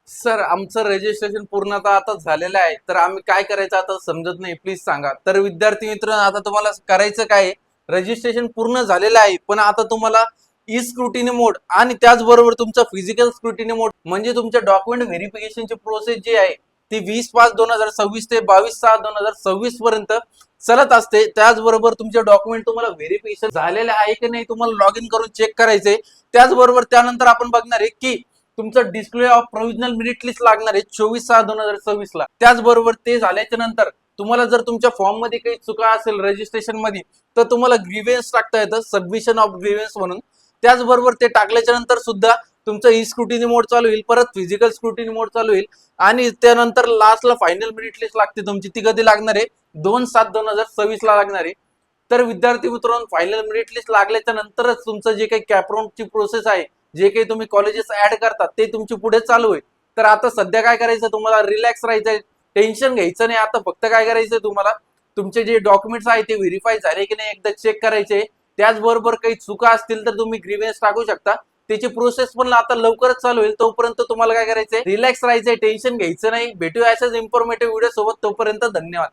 Sir आमचं registration पूर्णतः आता झालेलं आहे, तर आम्ही काय करायचं आता समजत नाही, प्लीज सांगा. तर विद्यार्थी मित्र, आता तुम्हाला करायचं काय? रजिस्ट्रेशन पूर्ण झालेलं आहे, पण आता तुम्हाला ई स्क्रुटिनी मोड आणि त्याचबरोबर तुमचा फिजिकल स्क्रुटिनी मोड म्हणजे तुमच्या डॉक्युमेंट व्हेरिफिकेशनची प्रोसेस जी आहे ती 20/5/2026 ते 22/6/2026 पर्यंत चालत असते. त्याचबरोबर तुमचे डॉक्युमेंट तुम्हाला व्हेरिफिकेशन झालेले आहे की नाही तुम्हाला लॉग इन करून चेक करायचे. त्याचबरोबर त्यानंतर आपण बघणार आहे की तुमचं display of provisional merit list लागणार आहे 24/6/2026 ला. त्याचबरोबर ते झाल्याच्या नंतर तुम्हाला जर तुमच्या फॉर्म मध्ये काही चुका असेल रजिस्ट्रेशन मध्ये, तर तुम्हाला ग्रीव्हन्स टाकता येतं, सबमिशन ऑफ ग्रीव्हन्स म्हणून. त्याचबरोबर ते टाकल्याच्या नंतर सुद्धा तुमचं ई स्क्रुटिनी मोड चालू होईल, परत फिजिकल स्क्रुटिनी मोड चालू होईल आणि त्यानंतर लास्टला फायनल मेरिट लिस्ट लागते तुमची. ती कधी लागणार आहे? 2/7/2026 ला लागणार आहे. तर विद्यार्थी मित्रांनो, फायनल मेरिट लिस्ट लागल्याच्या नंतरच तुमचं जे काही कॅपराऊंडची प्रोसेस आहे, जे काही तुम्ही कॉलेजेस ऍड करतात ते तुमची पुढे चालू आहे. तर आता सध्या काय करायचं, तुम्हाला रिलॅक्स राहायचंय, टेन्शन घ्यायचं नाही. आता फक्त काय करायचंय तुम्हाला, तुमचे जे डॉक्युमेंट्स आहेत ते व्हेरीफाय झाले की नाही एकदा चेक करायचे. त्याचबरोबर काही चुका असतील तर तुम्ही ग्रीव्हन्स टाकू शकता. त्याची प्रोसेस पण आता लवकरच चालू होईल. तोपर्यंत तुम्हाला काय करायचंय, रिलॅक्स राहायचंय, टेन्शन घ्यायचं नाही. भेटूया अशाच इन्फॉर्मेटिव्ह व्हिडिओ सोबत. तोपर्यंत धन्यवाद.